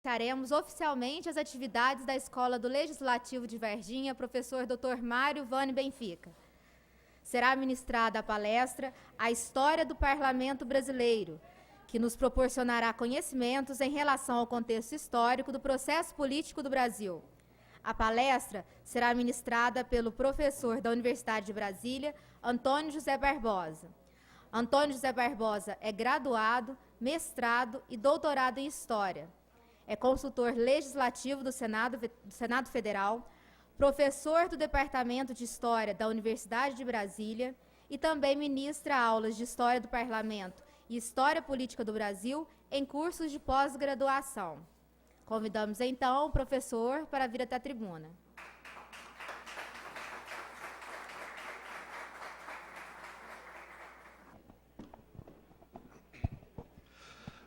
Iniciaremos oficialmente as atividades da Escola do Legislativo de Varginha, professor Dr. Mário Vane Benfica. Será ministrada a palestra A História do Parlamento Brasileiro, que nos proporcionará conhecimentos em relação ao contexto histórico do processo político do Brasil. A palestra será ministrada pelo professor da Universidade de Brasília, Antônio José Barbosa. Antônio José Barbosa é graduado, mestrado e doutorado em História. É consultor legislativo do Senado Federal, professor do Departamento de História da Universidade de Brasília e também ministra aulas de História do Parlamento e História Política do Brasil em cursos de pós-graduação. Convidamos, então, o professor para vir até a tribuna.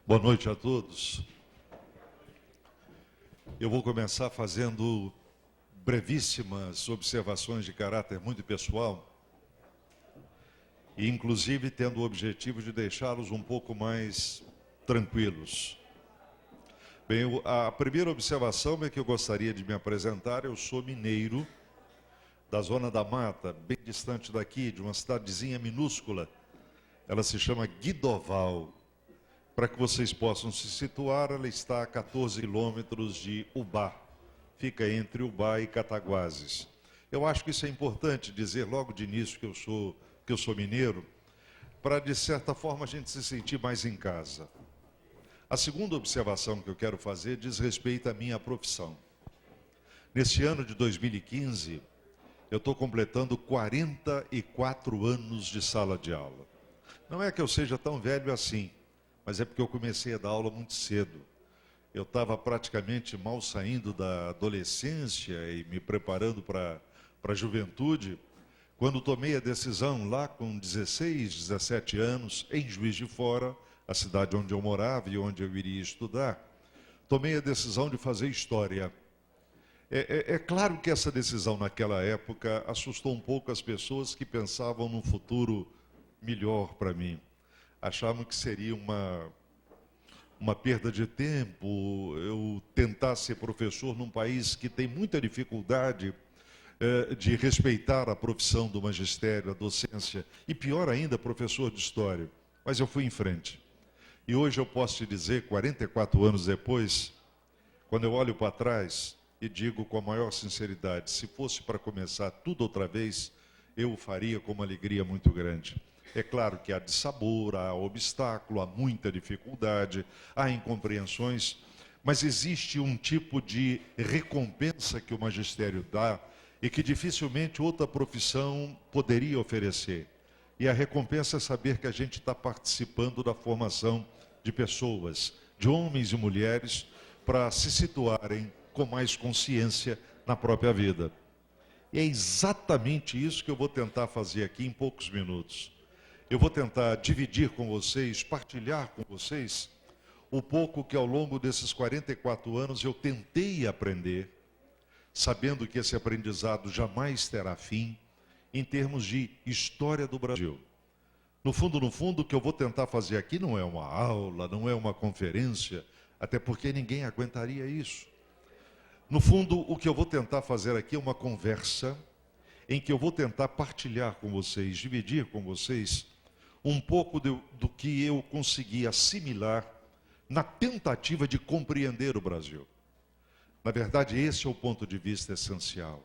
Boa noite a todos. Eu vou começar fazendo brevíssimas observações de caráter muito pessoal e, inclusive, tendo o objetivo de deixá-los um pouco mais tranquilos. Bem, a primeira observação é que eu gostaria de me apresentar. Eu sou mineiro, da Zona da Mata, bem distante daqui, de uma cidadezinha minúscula. Ela se chama Guidoval. Para que vocês possam se situar, ela está a 14 quilômetros de Ubá. Fica entre Ubá e Cataguases. Eu acho que isso é importante dizer logo de início que eu sou mineiro, para, de certa forma, a gente se sentir mais em casa. A segunda observação que eu quero fazer diz respeito à minha profissão. Nesse ano de 2015, eu estou completando 44 anos de sala de aula. Não é que eu seja tão velho assim, mas é porque eu comecei a dar aula muito cedo. Eu estava praticamente mal saindo da adolescência e me preparando para a juventude, quando tomei a decisão, lá com 16, 17 anos, em Juiz de Fora, a cidade onde eu morava e onde eu iria estudar, tomei a decisão de fazer história. É claro que essa decisão naquela época assustou um pouco as pessoas que pensavam num futuro melhor para mim. Achavam que seria uma perda de tempo eu tentar ser professor num país que tem muita dificuldade de respeitar a profissão do magistério, a docência, e pior ainda, professor de história. Mas eu fui em frente. E hoje eu posso te dizer, 44 anos depois, quando eu olho para trás e digo com a maior sinceridade, se fosse para começar tudo outra vez, eu o faria com uma alegria muito grande. É claro que há dissabor, há obstáculo, há muita dificuldade, há incompreensões, mas existe um tipo de recompensa que o magistério dá e que dificilmente outra profissão poderia oferecer. E a recompensa é saber que a gente está participando da formação de pessoas, de homens e mulheres, para se situarem com mais consciência na própria vida. E é exatamente isso que eu vou tentar fazer aqui em poucos minutos. Eu vou tentar dividir com vocês, partilhar com vocês, o pouco que ao longo desses 44 anos eu tentei aprender, sabendo que esse aprendizado jamais terá fim, em termos de história do Brasil. No fundo, o que eu vou tentar fazer aqui não é uma aula, não é uma conferência, até porque ninguém aguentaria isso. No fundo, o que eu vou tentar fazer aqui é uma conversa, em que eu vou tentar partilhar com vocês, dividir com vocês, um pouco do que eu consegui assimilar na tentativa de compreender o Brasil. Na verdade, esse é o ponto de vista essencial.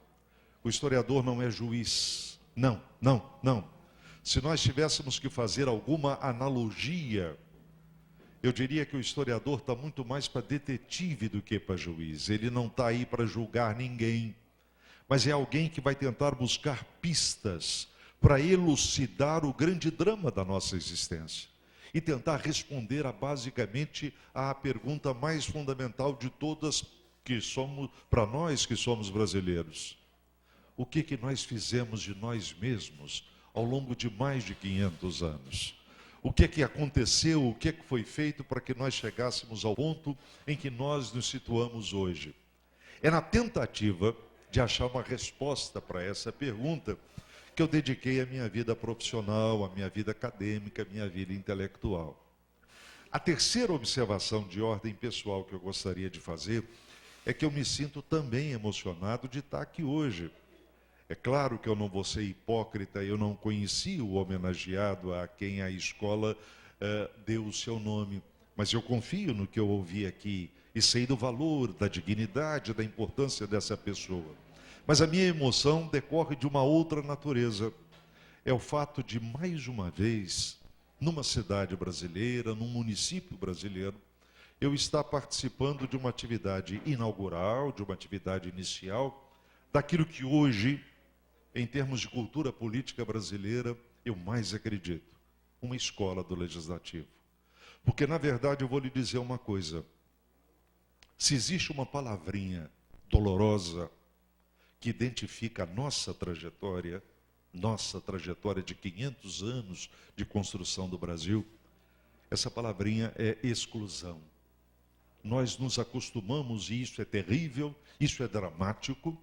O historiador não é juiz. Não. Se nós tivéssemos que fazer alguma analogia, eu diria que o historiador está muito mais para detetive do que para juiz. Ele não está aí para julgar ninguém, mas é alguém que vai tentar buscar pistas para elucidar o grande drama da nossa existência e tentar responder basicamente à pergunta mais fundamental de todas, que somos, para nós que somos brasileiros. O que nós fizemos de nós mesmos ao longo de mais de 500 anos? O que aconteceu, o que foi feito para que nós chegássemos ao ponto em que nós nos situamos hoje? É na tentativa de achar uma resposta para essa pergunta que eu dediquei a minha vida profissional, a minha vida acadêmica, a minha vida intelectual. A terceira observação de ordem pessoal que eu gostaria de fazer é que eu me sinto também emocionado de estar aqui hoje. É claro que eu não vou ser hipócrita, eu não conheci o homenageado a quem a escola deu o seu nome, mas eu confio no que eu ouvi aqui e sei do valor, da dignidade, da importância dessa pessoa. Mas a minha emoção decorre de uma outra natureza. É o fato de, mais uma vez, numa cidade brasileira, num município brasileiro, eu estar participando de uma atividade inaugural, de uma atividade inicial, daquilo que hoje, em termos de cultura política brasileira, eu mais acredito, uma escola do Legislativo. Porque, na verdade, eu vou lhe dizer uma coisa. Se existe uma palavrinha dolorosa que identifica a nossa trajetória de 500 anos de construção do Brasil, essa palavrinha é exclusão. Nós nos acostumamos, e isso é terrível, isso é dramático,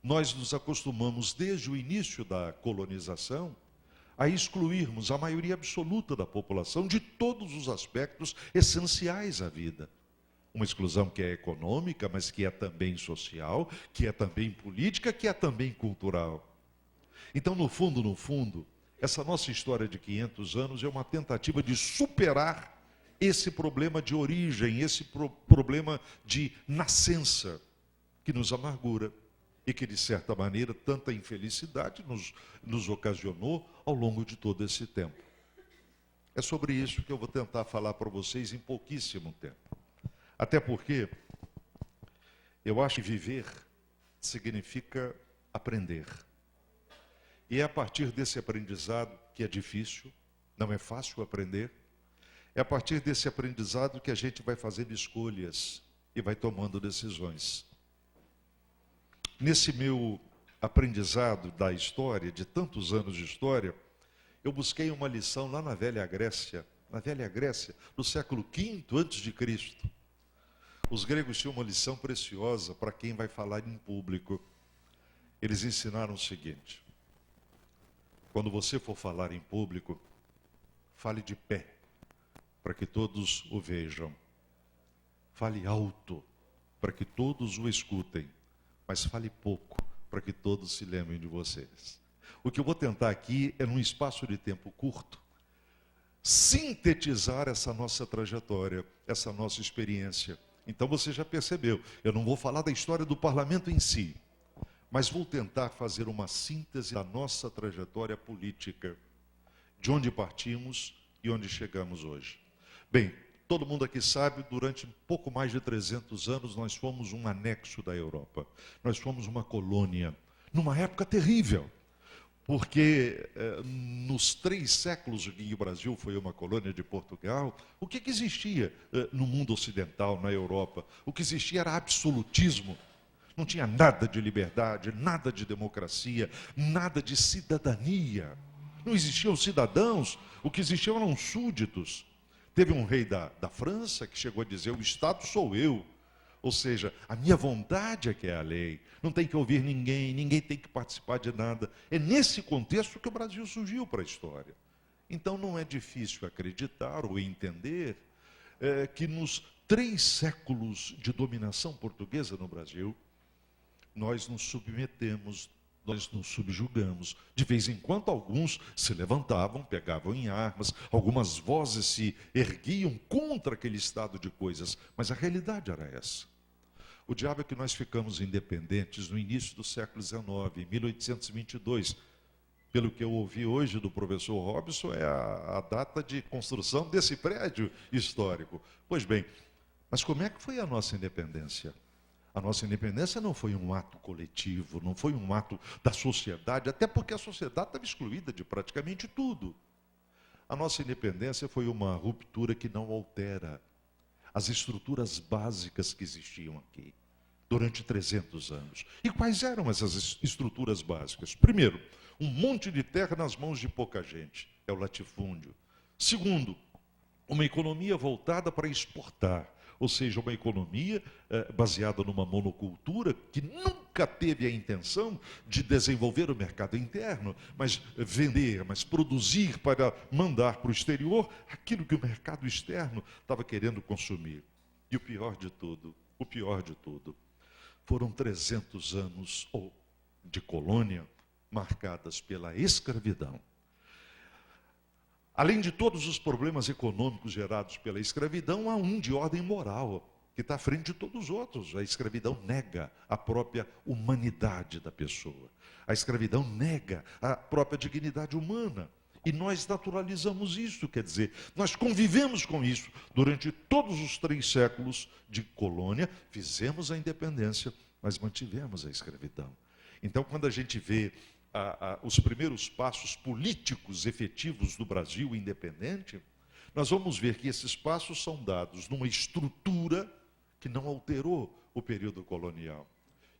nós nos acostumamos desde o início da colonização a excluirmos a maioria absoluta da população de todos os aspectos essenciais à vida. Uma exclusão que é econômica, mas que é também social, que é também política, que é também cultural. Então, no fundo, essa nossa história de 500 anos é uma tentativa de superar esse problema de origem, esse problema de nascença que nos amargura e que, de certa maneira, tanta infelicidade nos ocasionou ao longo de todo esse tempo. É sobre isso que eu vou tentar falar para vocês em pouquíssimo tempo. Até porque eu acho que viver significa aprender. E é a partir desse aprendizado, que é difícil, não é fácil aprender, é a partir desse aprendizado que a gente vai fazendo escolhas e vai tomando decisões. Nesse meu aprendizado da história, de tantos anos de história, eu busquei uma lição lá na Velha Grécia, no século V a.C. Os gregos tinham uma lição preciosa para quem vai falar em público. Eles ensinaram o seguinte: quando você for falar em público, fale de pé, para que todos o vejam. Fale alto, para que todos o escutem, mas fale pouco, para que todos se lembrem de vocês. O que eu vou tentar aqui é, num espaço de tempo curto, sintetizar essa nossa trajetória, essa nossa experiência. Então você já percebeu, eu não vou falar da história do parlamento em si, mas vou tentar fazer uma síntese da nossa trajetória política, de onde partimos e onde chegamos hoje. Bem, todo mundo aqui sabe, durante pouco mais de 300 anos, nós fomos um anexo da Europa. Nós fomos uma colônia, numa época terrível, porque nos 3 séculos em que o Brasil foi uma colônia de Portugal, o que existia no mundo ocidental, na Europa? O que existia era absolutismo. Não tinha nada de liberdade, nada de democracia, nada de cidadania. Não existiam cidadãos, o que existiam eram súditos. Teve um rei da França que chegou a dizer: o Estado sou eu. Ou seja, a minha vontade é que é a lei. Não tem que ouvir ninguém, ninguém tem que participar de nada. É nesse contexto que o Brasil surgiu para a história. Então não é difícil acreditar ou entender que nos 3 séculos de dominação portuguesa no Brasil, nós nos submetemos, nós nos subjugamos. De vez em quando alguns se levantavam, pegavam em armas, algumas vozes se erguiam contra aquele estado de coisas, mas a realidade era essa. O diabo é que nós ficamos independentes no início do século XIX, em 1822. Pelo que eu ouvi hoje do professor Robson, é a data de construção desse prédio histórico. Pois bem, mas como é que foi a nossa independência? A nossa independência não foi um ato coletivo, não foi um ato da sociedade, até porque a sociedade estava excluída de praticamente tudo. A nossa independência foi uma ruptura que não altera as estruturas básicas que existiam aqui durante 300 anos. E quais eram essas estruturas básicas? Primeiro, um monte de terra nas mãos de pouca gente, é o latifúndio. Segundo, uma economia voltada para exportar, ou seja, uma economia baseada numa monocultura que nunca teve a intenção de desenvolver o mercado interno, mas vender, mas produzir para mandar para o exterior aquilo que o mercado externo estava querendo consumir. E o pior de tudo, foram 300 anos de colônia marcadas pela escravidão. Além de todos os problemas econômicos gerados pela escravidão, há um de ordem moral, que está à frente de todos os outros. A escravidão nega a própria humanidade da pessoa. A escravidão nega a própria dignidade humana. E nós naturalizamos isso, quer dizer, nós convivemos com isso durante todos os 3 séculos de colônia, fizemos a independência, mas mantivemos a escravidão. Então, quando a gente vê os primeiros passos políticos efetivos do Brasil independente, nós vamos ver que esses passos são dados numa estrutura que não alterou o período colonial.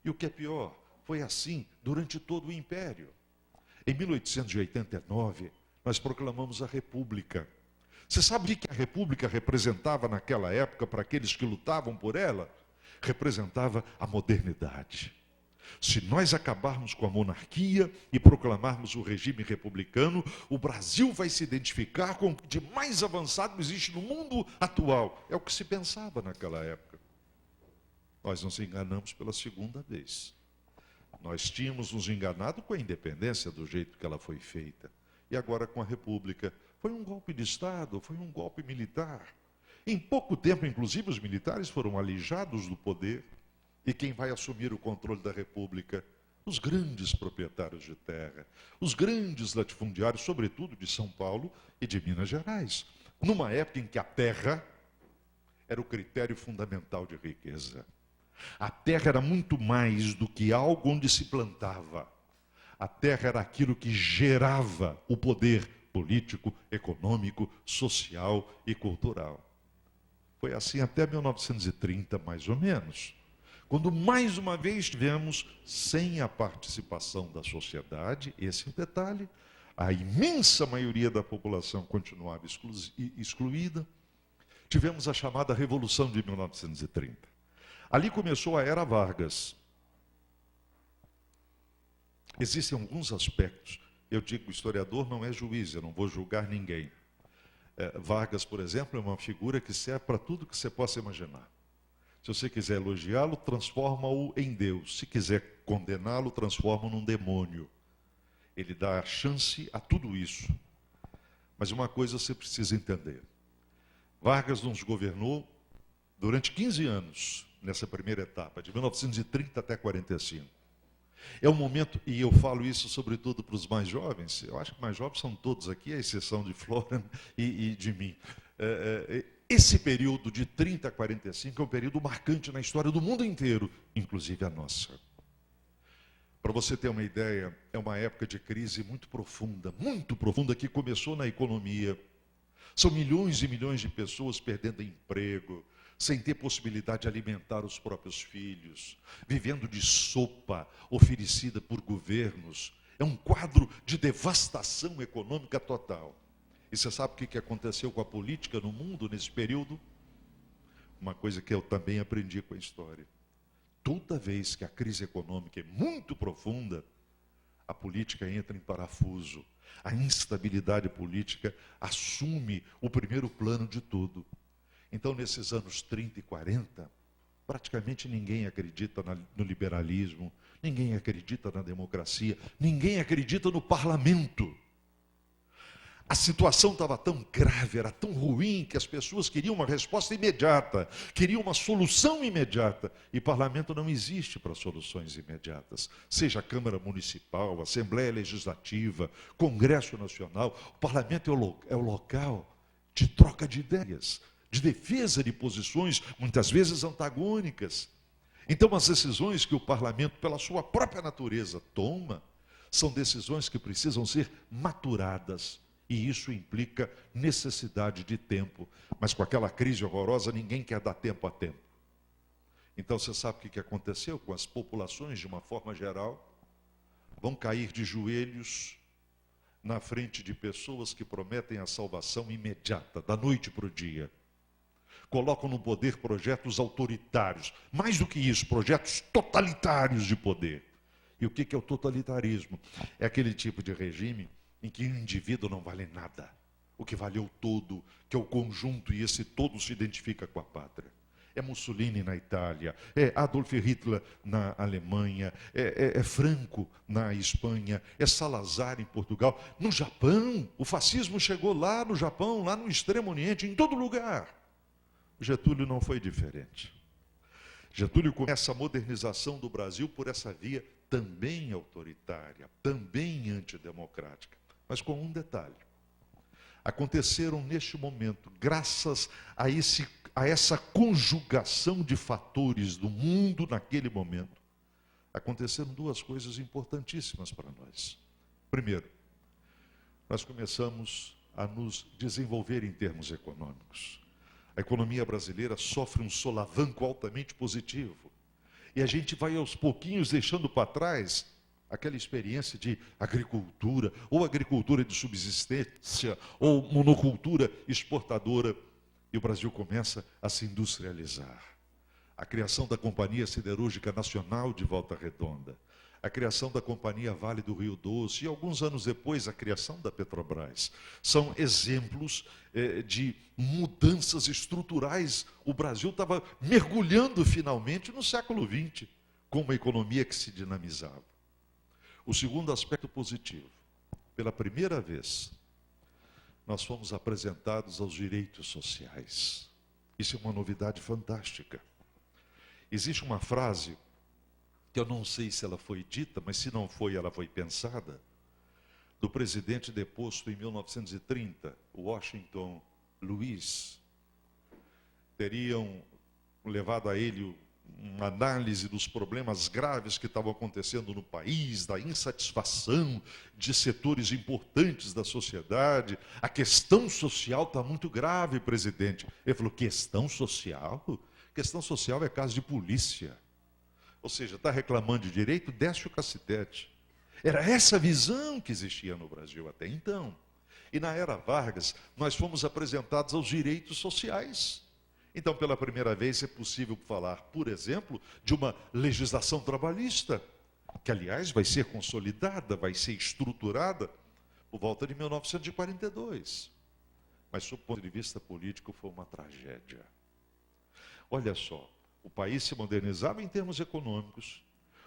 E o que é pior, foi assim durante todo o Império. Em 1889, nós proclamamos a República. Você sabe o que a República representava naquela época para aqueles que lutavam por ela? Representava a modernidade. Se nós acabarmos com a monarquia e proclamarmos o regime republicano, o Brasil vai se identificar com o que de mais avançado existe no mundo atual. É o que se pensava naquela época. Nós nos enganamos pela segunda vez. Nós tínhamos nos enganado com a independência do jeito que ela foi feita. E agora com a República. Foi um golpe de Estado, foi um golpe militar. Em pouco tempo, inclusive, os militares foram alijados do poder. E quem vai assumir o controle da República? Os grandes proprietários de terra, os grandes latifundiários, sobretudo de São Paulo e de Minas Gerais. Numa época em que a terra era o critério fundamental de riqueza. A terra era muito mais do que algo onde se plantava. A terra era aquilo que gerava o poder político, econômico, social e cultural. Foi assim até 1930, mais ou menos. Quando mais uma vez tivemos, sem a participação da sociedade, esse é o detalhe, a imensa maioria da população continuava excluída, tivemos a chamada Revolução de 1930. Ali começou a Era Vargas. Existem alguns aspectos, eu digo, o historiador não é juiz, eu não vou julgar ninguém. Vargas, por exemplo, é uma figura que serve para tudo que você possa imaginar. Se você quiser elogiá-lo, transforma-o em Deus. Se quiser condená-lo, transforma-o num demônio. Ele dá chance a tudo isso. Mas uma coisa você precisa entender. Vargas nos governou durante 15 anos, nessa primeira etapa, de 1930 até 45. É um momento, e eu falo isso sobretudo para os mais jovens, eu acho que mais jovens são todos aqui, à exceção de Flora e de mim. Esse período de 30 a 45 é um período marcante na história do mundo inteiro, inclusive a nossa. Para você ter uma ideia, é uma época de crise muito profunda, que começou na economia. São milhões e milhões de pessoas perdendo emprego, sem ter possibilidade de alimentar os próprios filhos, vivendo de sopa oferecida por governos. É um quadro de devastação econômica total. E você sabe o que aconteceu com a política no mundo nesse período? Uma coisa que eu também aprendi com a história. Toda vez que a crise econômica é muito profunda, a política entra em parafuso. A instabilidade política assume o primeiro plano de tudo. Então, nesses anos 30 e 40, praticamente ninguém acredita no liberalismo, ninguém acredita na democracia, ninguém acredita no parlamento. A situação estava tão grave, era tão ruim, que as pessoas queriam uma resposta imediata, queriam uma solução imediata. E parlamento não existe para soluções imediatas. Seja a Câmara Municipal, Assembleia Legislativa, Congresso Nacional, o parlamento é o local de troca de ideias, de defesa de posições, muitas vezes antagônicas. Então, as decisões que o parlamento, pela sua própria natureza, toma, são decisões que precisam ser maturadas. E isso implica necessidade de tempo. Mas com aquela crise horrorosa, ninguém quer dar tempo a tempo. Então, você sabe o que aconteceu com as populações, de uma forma geral? Vão cair de joelhos na frente de pessoas que prometem a salvação imediata, da noite para o dia. colocam no poder projetos autoritários. Mais do que isso, projetos totalitários de poder. E o que é o totalitarismo? É aquele tipo de regime em que o indivíduo não vale nada. O que vale é o todo, que é o conjunto, e esse todo se identifica com a pátria. É Mussolini na Itália, é Adolf Hitler na Alemanha, é Franco na Espanha, é Salazar em Portugal. No Japão, o fascismo chegou lá no Japão, lá no Extremo Oriente, em todo lugar. Getúlio não foi diferente. Getúlio começa a modernização do Brasil por essa via também autoritária, também antidemocrática, mas com um detalhe. Aconteceram neste momento, graças a essa conjugação de fatores do mundo naquele momento, aconteceram duas coisas importantíssimas para nós. Primeiro, nós começamos a nos desenvolver em termos econômicos. A economia brasileira sofre um solavanco altamente positivo. E a gente vai aos pouquinhos deixando para trás aquela experiência de agricultura, ou agricultura de subsistência, ou monocultura exportadora. E o Brasil começa a se industrializar. A criação da Companhia Siderúrgica Nacional de Volta Redonda, a criação da Companhia Vale do Rio Doce e, alguns anos depois, a criação da Petrobras. São exemplos de mudanças estruturais. O Brasil estava mergulhando finalmente no século XX, com uma economia que se dinamizava. O segundo aspecto positivo, pela primeira vez, nós fomos apresentados aos direitos sociais. Isso é uma novidade fantástica. Existe uma frase, que eu não sei se ela foi dita, mas se não foi, ela foi pensada, do presidente deposto em 1930, Washington Luiz. Teriam levado a ele uma análise dos problemas graves que estavam acontecendo no país, da insatisfação de setores importantes da sociedade. A questão social está muito grave, presidente. Ele falou, questão social? Questão social é caso de polícia. Ou seja, está reclamando de direito, desce o cacetete. Era essa visão que existia no Brasil até então. E na era Vargas, nós fomos apresentados aos direitos sociais. Então, pela primeira vez, é possível falar, por exemplo, de uma legislação trabalhista, que, aliás, vai ser consolidada, vai ser estruturada por volta de 1942. Mas, sob o ponto de vista político, foi uma tragédia. Olha só, o país se modernizava em termos econômicos,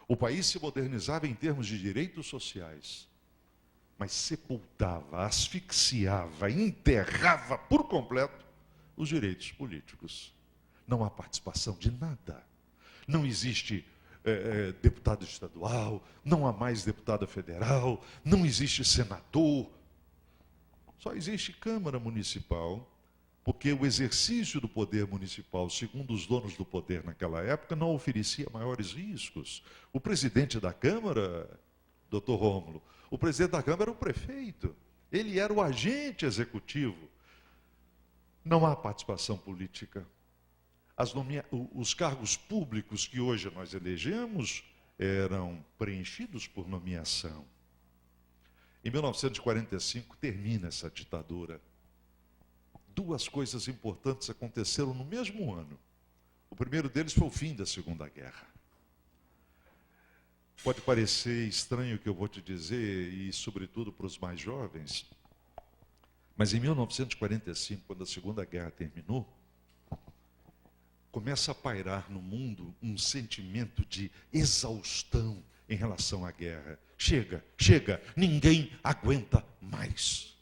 o país se modernizava em termos de direitos sociais, mas sepultava, asfixiava, enterrava por completo os direitos políticos. Não há participação de nada. Não existe deputado estadual, não há mais deputado federal, não existe senador. Só existe Câmara Municipal, porque o exercício do poder municipal, segundo os donos do poder naquela época, não oferecia maiores riscos. O presidente da Câmara, doutor Rômulo, o presidente da Câmara era o prefeito. Ele era o agente executivo. Não há participação política. Os cargos públicos que hoje nós elegemos eram preenchidos por nomeação. Em 1945 termina essa ditadura. Duas coisas importantes aconteceram no mesmo ano. O primeiro deles foi o fim da Segunda Guerra. Pode parecer estranho o que eu vou te dizer, e sobretudo para os mais jovens, mas em 1945, quando a Segunda Guerra terminou, começa a pairar no mundo um sentimento de exaustão em relação à guerra. Chega, ninguém aguenta mais.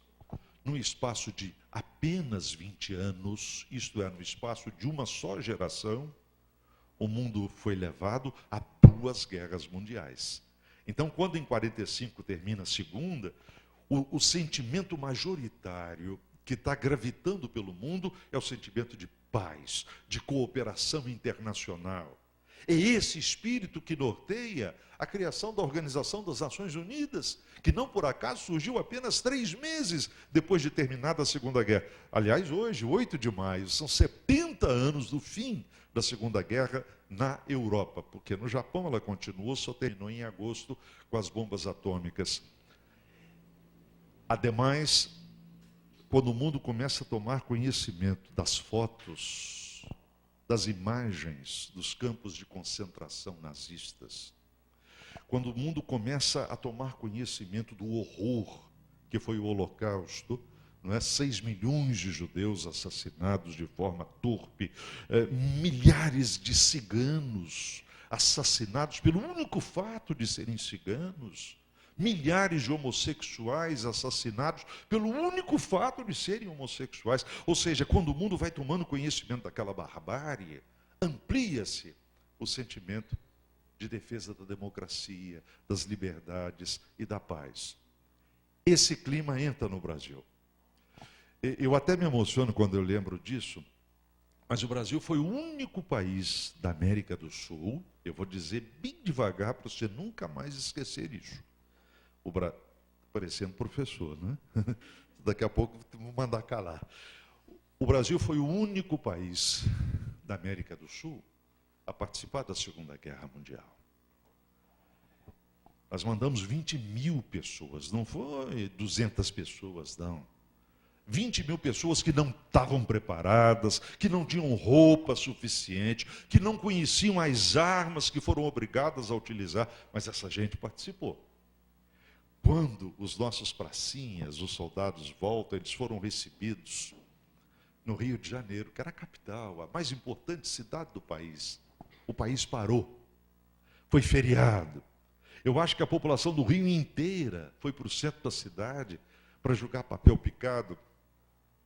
Num espaço de apenas 20 anos, isto é, no espaço de uma só geração, o mundo foi levado a 2 guerras mundiais. Então, quando em 45 termina a Segunda, o sentimento majoritário que está gravitando pelo mundo é o sentimento de paz, de cooperação internacional. É esse espírito que norteia a criação da Organização das Nações Unidas, que não por acaso surgiu apenas 3 meses depois de terminada a Segunda Guerra. Aliás, hoje, 8 de maio, são 70 anos do fim da Segunda Guerra na Europa, porque no Japão ela continuou, só terminou em agosto com as bombas atômicas. Ademais, quando o mundo começa a tomar conhecimento das fotos das imagens dos campos de concentração nazistas, quando o mundo começa a tomar conhecimento do horror que foi o Holocausto, não é? 6 milhões de judeus assassinados de forma torpe, milhares de ciganos assassinados pelo único fato de serem ciganos, milhares de homossexuais assassinados pelo único fato de serem homossexuais. Ou seja, quando o mundo vai tomando conhecimento daquela barbárie, amplia-se o sentimento de defesa da democracia, das liberdades e da paz. Esse clima entra no Brasil. Eu até me emociono quando eu lembro disso, mas o Brasil foi o único país da América do Sul, eu vou dizer bem devagar para você nunca mais esquecer isso. Parecendo professor, né? Daqui a pouco vou mandar calar. O Brasil foi o único país da América do Sul a participar da Segunda Guerra Mundial. Nós mandamos 20 mil pessoas, não foi 200 pessoas, não. 20 mil pessoas que não estavam preparadas, que não tinham roupa suficiente, que não conheciam as armas que foram obrigadas a utilizar, mas essa gente participou. Quando os nossos pracinhas, os soldados voltam, eles foram recebidos no Rio de Janeiro, que era a capital, a mais importante cidade do país. O país parou, foi feriado. Eu acho que a população do Rio inteira foi para o centro da cidade para jogar papel picado.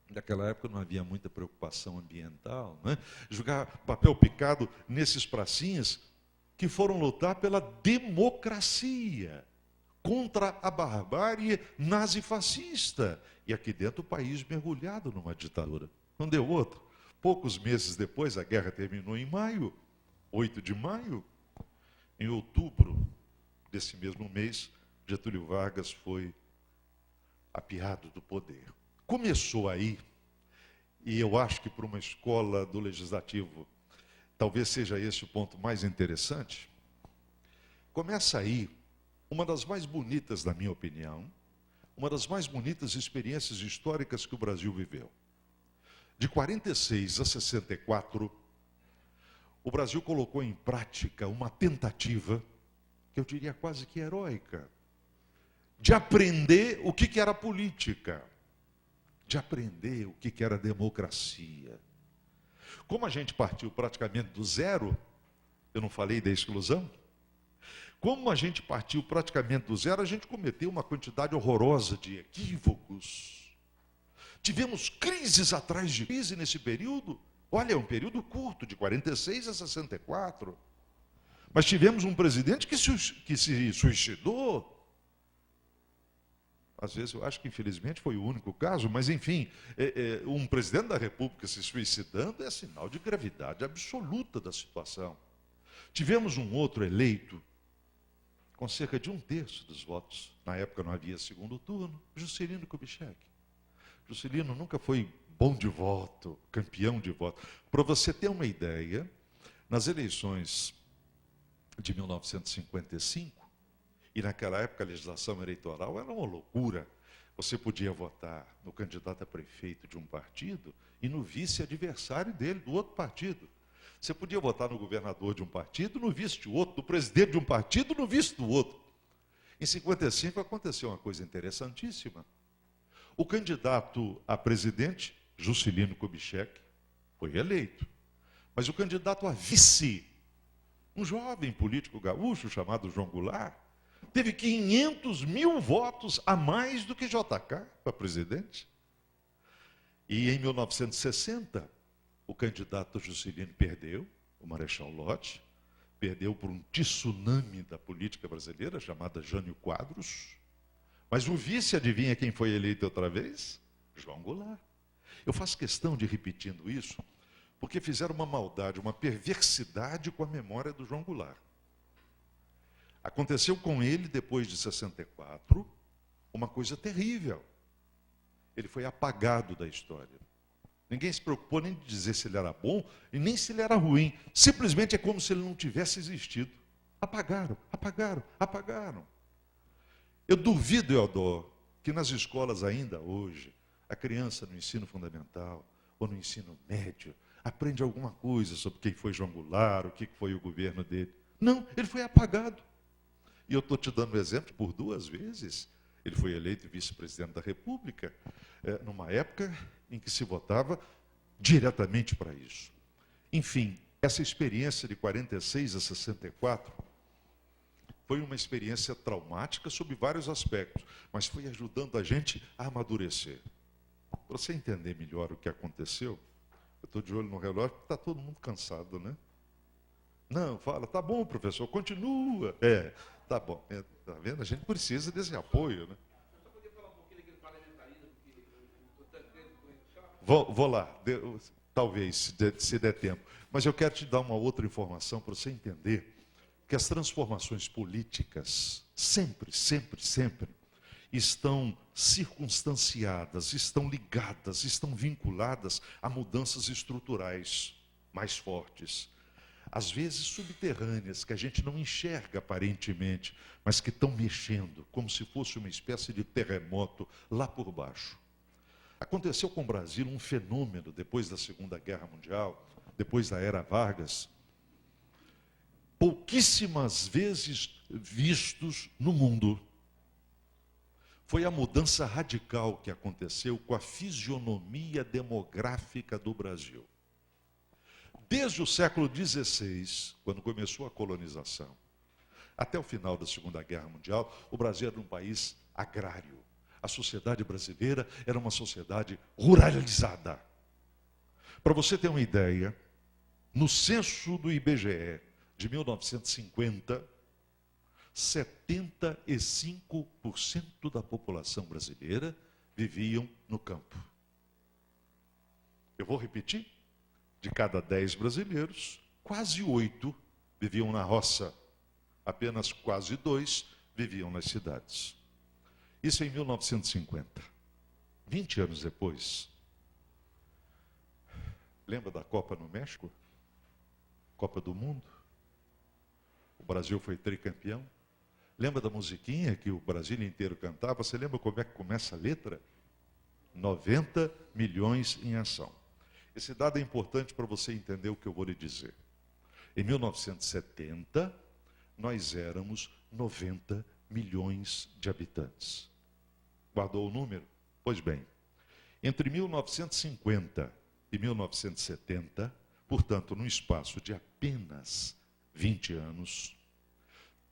Naquela época não havia muita preocupação ambiental, né? Jogar papel picado nesses pracinhas que foram lutar pela democracia contra a barbárie nazifascista. E aqui dentro o país mergulhado numa ditadura. Não deu outro. Poucos meses depois, a guerra terminou em maio, 8 de maio. Em outubro desse mesmo mês, Getúlio Vargas foi apiado do poder. Começou aí, e eu acho que para uma escola do Legislativo, talvez seja esse o ponto mais interessante, começa aí uma das mais bonitas, na minha opinião, uma das mais bonitas experiências históricas que o Brasil viveu. De 46 a 64, o Brasil colocou em prática uma tentativa, que eu diria quase que heróica, de aprender o que era política, de aprender o que era democracia. Como a gente partiu praticamente do zero, eu não falei da exclusão, como a gente partiu praticamente do zero, a gente cometeu uma quantidade horrorosa de equívocos. Tivemos crises atrás de crise nesse período. Olha, é um período curto, de 46 a 64. Mas tivemos um presidente que se suicidou. Às vezes eu acho que infelizmente foi o único caso, mas enfim, um presidente da República se suicidando é sinal de gravidade absoluta da situação. Tivemos um outro eleito com cerca de 1/3 dos votos. Na época não havia segundo turno, Juscelino Kubitschek. Juscelino nunca foi bom de voto, campeão de voto. Para você ter uma ideia, nas eleições de 1955, e naquela época a legislação eleitoral era uma loucura. Você podia votar no candidato a prefeito de um partido e no vice-adversário dele, do outro partido. Você podia votar no governador de um partido, no vice de outro, no presidente de um partido, no vice do outro. Em 55 aconteceu uma coisa interessantíssima. O candidato a presidente, Juscelino Kubitschek, foi eleito. Mas o candidato a vice, um jovem político gaúcho chamado João Goulart, teve 500 mil votos a mais do que JK para presidente. E em 1960, o candidato Juscelino perdeu, o Marechal Lott, perdeu por um tsunami da política brasileira, chamada Jânio Quadros. Mas o vice, adivinha quem foi eleito outra vez? João Goulart. Eu faço questão de ir repetindo isso, porque fizeram uma maldade, uma perversidade com a memória do João Goulart. Aconteceu com ele, depois de 64, uma coisa terrível. Ele foi apagado da história. Ninguém se preocupou nem de dizer se ele era bom e nem se ele era ruim. Simplesmente é como se ele não tivesse existido. Apagaram, apagaram, apagaram. Eu duvido, Eudor, que nas escolas ainda hoje, a criança no ensino fundamental ou no ensino médio aprende alguma coisa sobre quem foi João Goulart, o que foi o governo dele. Não, ele foi apagado. E eu estou te dando um exemplo por 2 vezes. Ele foi eleito vice-presidente da República, numa época em que se votava diretamente para isso. Enfim, essa experiência de 46 a 64 foi uma experiência traumática sob vários aspectos, mas foi ajudando a gente a amadurecer. Para você entender melhor o que aconteceu, eu estou de olho no relógio, porque está todo mundo cansado, né? Não, fala, tá bom, professor, continua. Tá bom. Tá vendo? A gente precisa desse apoio, né? Só podia falar um pouquinho daquele parlamentarismo que o Tancredo foi chato? Vou lá, talvez, se der tempo. Mas eu quero te dar uma outra informação para você entender que as transformações políticas sempre estão circunstanciadas, estão ligadas, estão vinculadas a mudanças estruturais mais fortes. Às vezes subterrâneas, que a gente não enxerga aparentemente, mas que estão mexendo, como se fosse uma espécie de terremoto lá por baixo. Aconteceu com o Brasil um fenômeno depois da Segunda Guerra Mundial, depois da Era Vargas, pouquíssimas vezes vistos no mundo. Foi a mudança radical que aconteceu com a fisionomia demográfica do Brasil. Desde o século XVI, quando começou a colonização, até o final da Segunda Guerra Mundial, o Brasil era um país agrário. A sociedade brasileira era uma sociedade ruralizada. Para você ter uma ideia, no censo do IBGE de 1950, 75% da população brasileira viviam no campo. Eu vou repetir. De cada 10 brasileiros, quase 8 viviam na roça. Apenas quase 2 viviam nas cidades. Isso em 1950. 20 anos depois. Lembra da Copa no México? Copa do Mundo? O Brasil foi tricampeão. Lembra da musiquinha que o Brasil inteiro cantava? Você lembra como é que começa a letra? 90 milhões em ação. Esse dado é importante para você entender o que eu vou lhe dizer. Em 1970, nós éramos 90 milhões de habitantes. Guardou o número? Pois bem, entre 1950 e 1970, portanto, num espaço de apenas 20 anos,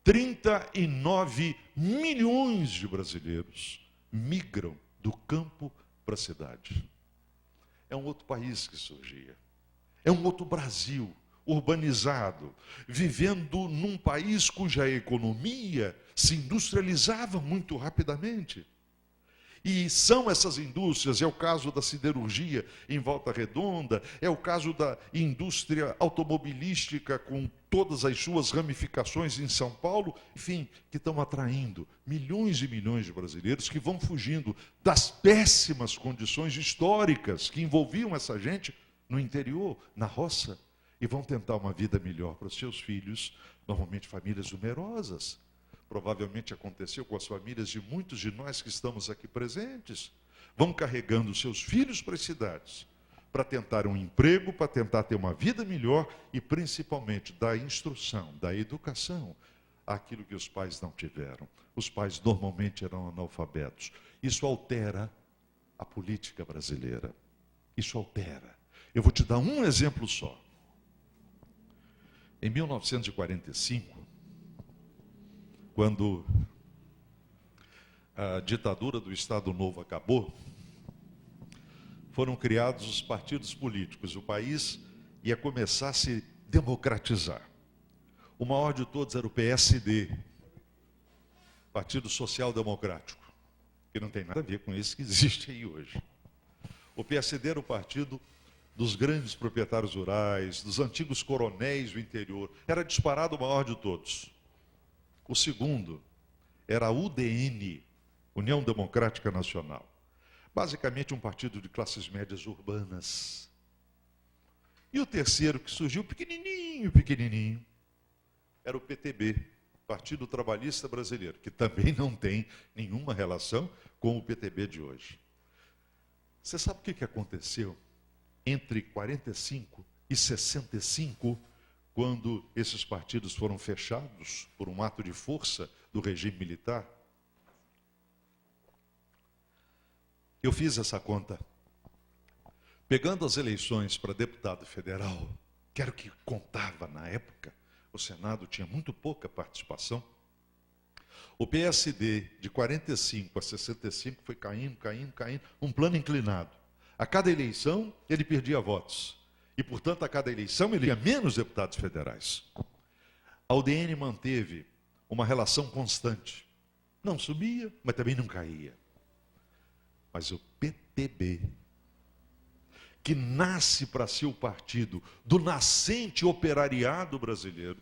39 milhões de brasileiros migram do campo para a cidade. É um outro país que surgia. É um outro Brasil, urbanizado, vivendo num país cuja economia se industrializava muito rapidamente. E são essas indústrias, é o caso da siderurgia em Volta Redonda, é o caso da indústria automobilística com todas as suas ramificações em São Paulo, enfim, que estão atraindo milhões e milhões de brasileiros que vão fugindo das péssimas condições históricas que envolviam essa gente no interior, na roça, e vão tentar uma vida melhor para os seus filhos, normalmente famílias numerosas. Provavelmente aconteceu com as famílias de muitos de nós que estamos aqui presentes. Vão carregando seus filhos para as cidades, para tentar um emprego, para tentar ter uma vida melhor e principalmente dar instrução, dar educação àquilo que os pais não tiveram. Os pais normalmente eram analfabetos. Isso altera a política brasileira. Isso altera. Eu vou te dar um exemplo só. Em 1945, quando a ditadura do Estado Novo acabou, foram criados os partidos políticos. O país ia começar a se democratizar. O maior de todos era o PSD, Partido Social Democrático, que não tem nada a ver com esse que existe aí hoje. O PSD era o partido dos grandes proprietários rurais, dos antigos coronéis do interior. Era disparado o maior de todos. O segundo era a UDN, União Democrática Nacional. Basicamente um partido de classes médias urbanas. E o terceiro, que surgiu pequenininho, era o PTB, Partido Trabalhista Brasileiro, que também não tem nenhuma relação com o PTB de hoje. Você sabe o que aconteceu? entre 45 e 65, quando esses partidos foram fechados por um ato de força do regime militar. Eu fiz essa conta. Pegando as eleições para deputado federal, que era o que contava na época, o Senado tinha muito pouca participação. O PSD, de 45 a 65, foi caindo, um plano inclinado. A cada eleição, ele perdia votos. E, portanto, a cada eleição, ele tinha menos deputados federais. A UDN manteve uma relação constante. Não subia, mas também não caía. Mas o PTB, que nasce para ser o partido do nascente operariado brasileiro,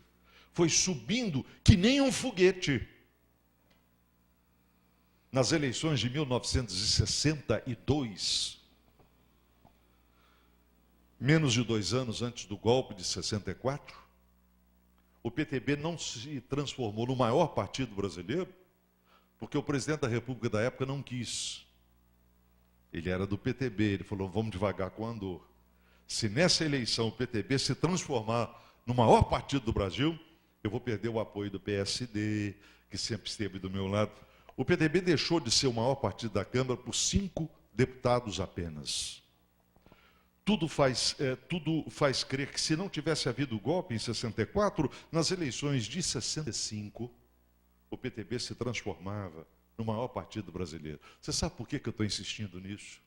foi subindo que nem um foguete. Nas eleições de 1962, menos de 2 anos antes do golpe de 64, o PTB não se transformou no maior partido brasileiro, porque o presidente da República da época não quis. Ele era do PTB, ele falou, vamos devagar com o andor. Se nessa eleição o PTB se transformar no maior partido do Brasil, eu vou perder o apoio do PSD, que sempre esteve do meu lado. O PTB deixou de ser o maior partido da Câmara por 5 deputados apenas. Tudo faz crer que se não tivesse havido o golpe em 64, nas eleições de 65, o PTB se transformava no maior partido brasileiro. Você sabe por que eu estou insistindo nisso?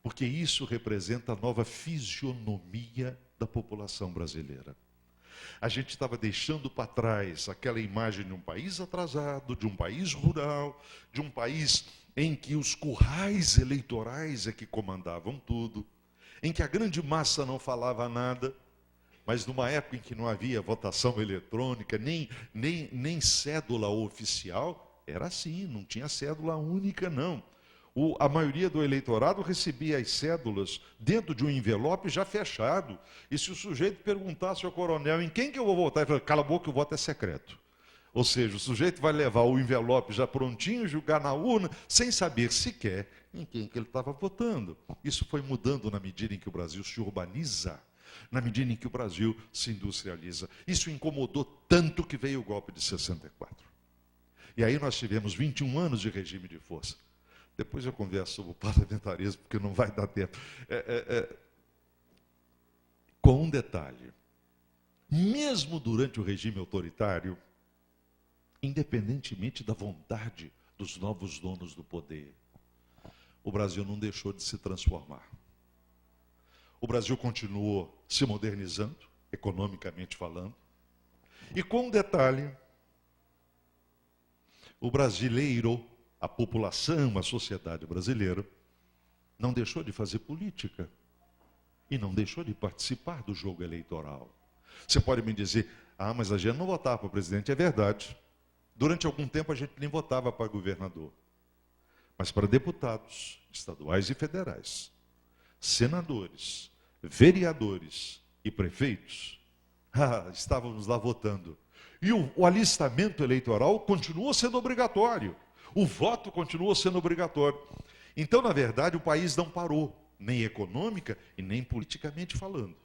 Porque isso representa a nova fisionomia da população brasileira. A gente estava deixando para trás aquela imagem de um país atrasado, de um país rural, de um país em que os currais eleitorais é que comandavam tudo, em que a grande massa não falava nada, mas numa época em que não havia votação eletrônica, nem cédula oficial, era assim, não tinha cédula única, não. A maioria do eleitorado recebia as cédulas dentro de um envelope já fechado. E se o sujeito perguntasse ao coronel, em quem que eu vou votar? Ele falou, cala a boca, o voto é secreto. Ou seja, o sujeito vai levar o envelope já prontinho, jogar na urna, sem saber sequer em quem que ele estava votando. Isso foi mudando na medida em que o Brasil se urbaniza, na medida em que o Brasil se industrializa. Isso incomodou tanto que veio o golpe de 64. E aí nós tivemos 21 anos de regime de força. Depois eu converso sobre o parlamentarismo, porque não vai dar tempo. Com um detalhe. Mesmo durante o regime autoritário, independentemente da vontade dos novos donos do poder, o Brasil não deixou de se transformar. O Brasil continuou se modernizando, economicamente falando. E com um detalhe, o brasileiro, a população, a sociedade brasileira, não deixou de fazer política e não deixou de participar do jogo eleitoral. Você pode me dizer, mas a gente não votava para o presidente. É verdade. Durante algum tempo a gente nem votava para governador. Mas para deputados estaduais e federais, senadores, vereadores e prefeitos, estávamos lá votando. E o alistamento eleitoral continuou sendo obrigatório. O voto continuou sendo obrigatório. Então, na verdade, o país não parou, nem econômica e nem politicamente falando.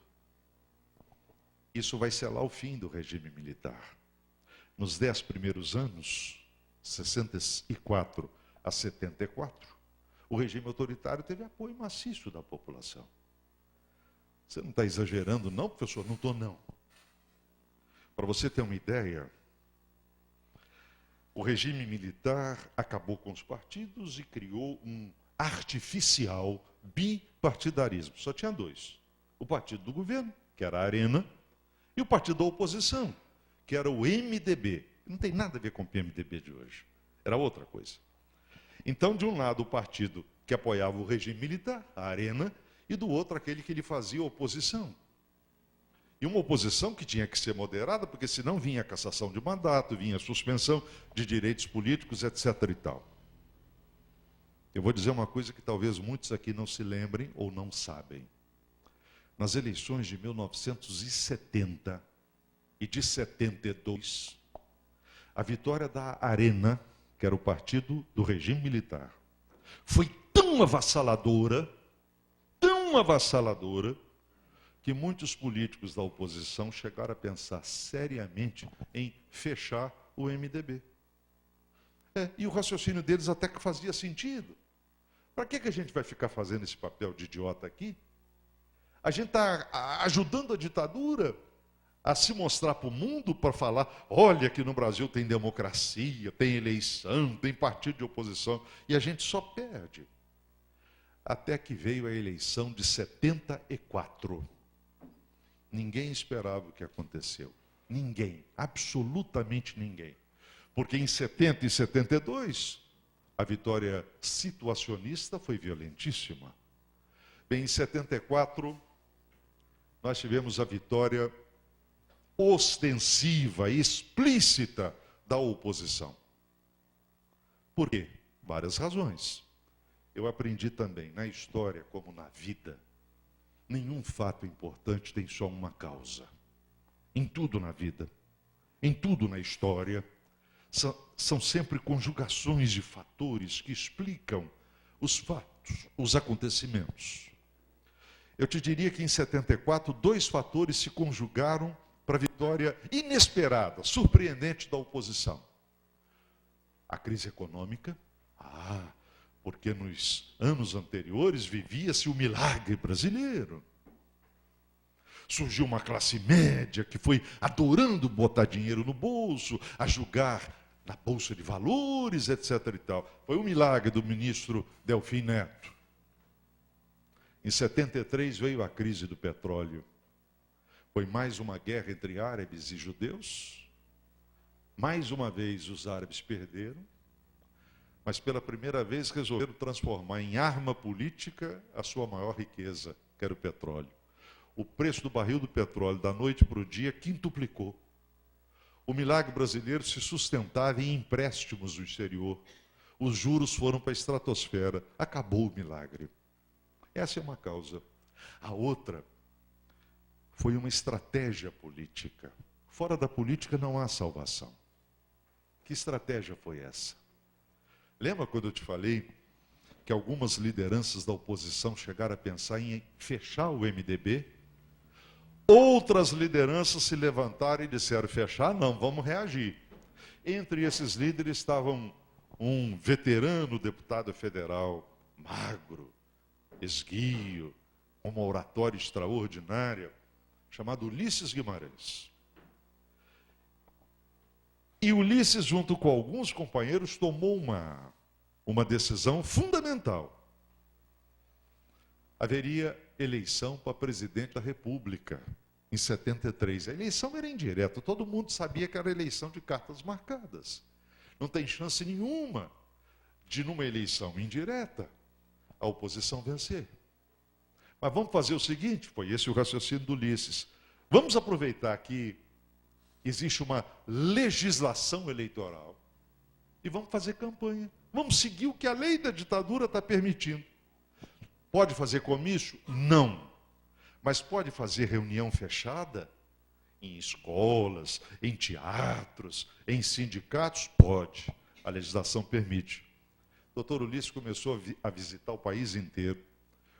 Isso vai selar o fim do regime militar. Nos 10 primeiros anos, 64 a 74, o regime autoritário teve apoio maciço da população. Você não está exagerando, não, professor? Não estou, não. Para você ter uma ideia, o regime militar acabou com os partidos e criou um artificial bipartidarismo. Só tinha 2. O partido do governo, que era a Arena, e o partido da oposição, que era o MDB. Não tem nada a ver com o PMDB de hoje. Era outra coisa. Então, de um lado, o partido que apoiava o regime militar, a Arena, e do outro, aquele que lhe fazia oposição. E uma oposição que tinha que ser moderada, porque senão vinha a cassação de mandato, vinha a suspensão de direitos políticos, etc. e tal. Eu vou dizer uma coisa que talvez muitos aqui não se lembrem ou não sabem. Nas eleições de 1970 e de 72, a vitória da Arena, que era o partido do regime militar, foi tão avassaladora, tão avassaladora que muitos políticos da oposição chegaram a pensar seriamente em fechar o MDB. E o raciocínio deles até que fazia sentido. Para que a gente vai ficar fazendo esse papel de idiota aqui? A gente está ajudando a ditadura a se mostrar para o mundo para falar, olha que no Brasil tem democracia, tem eleição, tem partido de oposição, e a gente só perde. Até que veio a eleição de 74. Ninguém esperava o que aconteceu. Ninguém, absolutamente ninguém. Porque em 70 e 72, a vitória situacionista foi violentíssima. Bem, em 74, nós tivemos a vitória ostensiva, explícita da oposição. Por quê? Várias razões. Eu aprendi também, na história como na vida, nenhum fato importante tem só uma causa. Em tudo na vida, em tudo na história, são sempre conjugações de fatores que explicam os fatos, os acontecimentos. Eu te diria que em 74, 2 fatores se conjugaram para a vitória inesperada, surpreendente da oposição. A crise econômica, porque nos anos anteriores vivia-se o milagre brasileiro. Surgiu uma classe média que foi adorando botar dinheiro no bolso, a julgar na Bolsa de Valores, etc. e tal. Foi um milagre do ministro Delfim Neto. Em 73 veio a crise do petróleo. Foi mais uma guerra entre árabes e judeus. Mais uma vez os árabes perderam, mas pela primeira vez resolveram transformar em arma política a sua maior riqueza, que era o petróleo. O preço do barril do petróleo da noite para o dia quintuplicou. O milagre brasileiro se sustentava em empréstimos do exterior. Os juros foram para a estratosfera. Acabou o milagre. Essa é uma causa. A outra foi uma estratégia política. Fora da política não há salvação. Que estratégia foi essa? Lembra quando eu te falei que algumas lideranças da oposição chegaram a pensar em fechar o MDB? Outras lideranças se levantaram e disseram, fechar não, vamos reagir. Entre esses líderes estavam um veterano deputado federal, magro, esguio, com uma oratória extraordinária, chamado Ulisses Guimarães. E Ulisses, junto com alguns companheiros, tomou uma decisão fundamental. Haveria eleição para presidente da República em 73. A eleição era indireta, todo mundo sabia que era eleição de cartas marcadas. Não tem chance nenhuma de, numa eleição indireta, a oposição vencer. Mas vamos fazer o seguinte, foi esse o raciocínio do Ulisses. Vamos aproveitar que existe uma legislação eleitoral e vamos fazer campanha. Vamos seguir o que a lei da ditadura está permitindo. Pode fazer comício? Não. Mas pode fazer reunião fechada? Em escolas, em teatros, em sindicatos? Pode. A legislação permite. O doutor Ulisses começou a visitar o país inteiro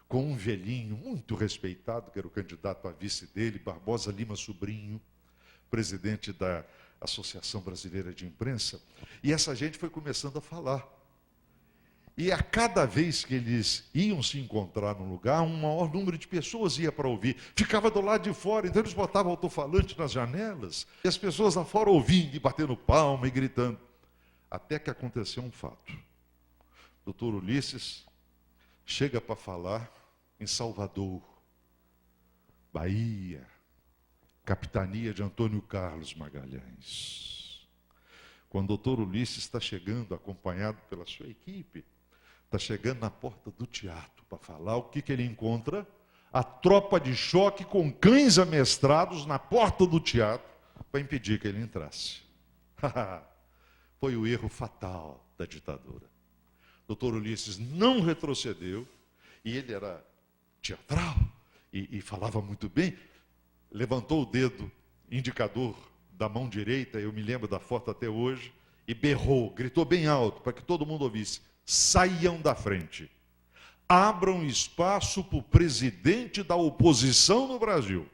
com um velhinho muito respeitado, que era o candidato a vice dele, Barbosa Lima Sobrinho, presidente da Associação Brasileira de Imprensa. E essa gente foi começando a falar. E a cada vez que eles iam se encontrar num lugar, um maior número de pessoas ia para ouvir. Ficava do lado de fora, então eles botavam alto-falante nas janelas, e as pessoas lá fora ouvindo, e batendo palma e gritando. Até que aconteceu um fato. O doutor Ulisses chega para falar em Salvador, Bahia, capitania de Antônio Carlos Magalhães. Quando o doutor Ulisses está chegando, acompanhado pela sua equipe, está chegando na porta do teatro para falar, o que ele encontra? A tropa de choque com cães amestrados na porta do teatro para impedir que ele entrasse. Foi o erro fatal da ditadura. O doutor Ulisses não retrocedeu, e ele era teatral e falava muito bem, levantou o dedo indicador da mão direita, eu me lembro da foto até hoje, e berrou, gritou bem alto, para que todo mundo ouvisse, saiam da frente. abram espaço para o presidente da oposição no Brasil.